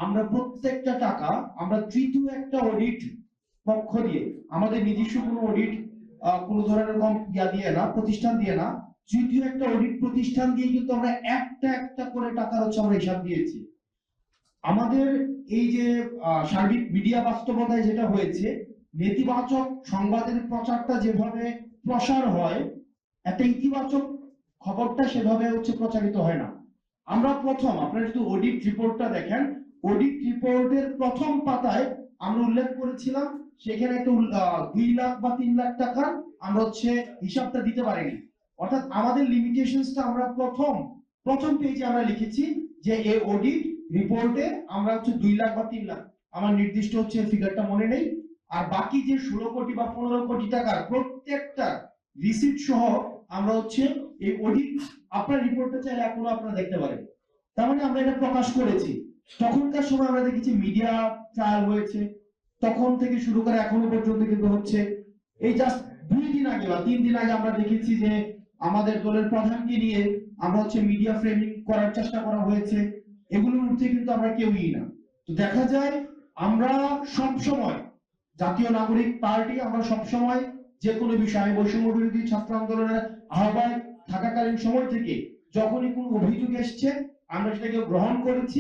আমরা প্রত্যেকটা টাকা আমরা তৃতীয় একটা অডিট পক্ষ দিয়ে, আমাদের নিজস্ব কোনো অডিট কোনো ধরনের কম দিয়ে না, প্রতিষ্ঠান দিয়ে না, তৃতীয় একটা অডিট প্রতিষ্ঠান দিয়ে কিন্তু আমরা একটা একটা করে টাকা হচ্ছে আমরা হিসাব দিয়েছি। আমাদের এই যে সার্বিক মিডিয়া বাস্তবতায় যেটা হয়েছে, নেতিবাচক সংবাদের প্রচারটা যেভাবে প্রসার হয়, একটা ইতিবাচক খবরটা সেভাবে হচ্ছে প্রচারিত হয় না। আমরা প্রথম, আপনারা যদি অডিট রিপোর্টটা দেখেন, অডিট রিপোর্টের প্রথম পাতায় আমরা উল্লেখ করেছিলাম সেখানে একটা 2 লাখ বা 3 লাখ টাকার আমরা হচ্ছে হিসাবটা দিতে পারিনি। অর্থাৎ আমাদের লিমিটেশনসটা আমরা প্রথম পেজে আমরা লিখেছি যে এই অডিট রিপোর্টে আমরা হচ্ছে 2 লাখ বা 3 লাখ, আমার নির্দিষ্ট হচ্ছে ফিগারটা মনে নেই, আর বাকি যে 16 কোটি বা 15 কোটি টাকার প্রত্যেকটা রিসিট সহ আমরা হচ্ছে এই অডিট, আপনার রিপোর্টটা চাইলে এখনো আপনারা দেখতে পারেন। তার মানে আমরা এটা প্রকাশ করেছি। তখনকার সময় আমরা দেখেছি মিডিয়া ট্রায়াল হয়েছে, তখন থেকে শুরু করে এখনো পর্যন্ত কিন্তু হচ্ছে। এই জাস্ট 2 দিন আগে বা 3 দিন আগে আমরা দেখেছি যে আমাদের দলের প্রধানকে নিয়ে আমরা হচ্ছে মিডিয়া ফ্রেমিং করার চেষ্টা করা হয়েছে। এগুলোর মধ্যে কিন্তু আমরা কেউই না। তো দেখা যায় আমরা সব সময়, জাতীয় নাগরিক পার্টি আমরা সব সময় যে কোনো বিষয়ে, বৈষম্য বিরোধী ছাত্র আন্দোলনের আহ্বায়ক থাকাকালীন সময় থেকে যখনই কোনো অভিযোগ এসছে আমরা সেটাকে গ্রহণ করেছি।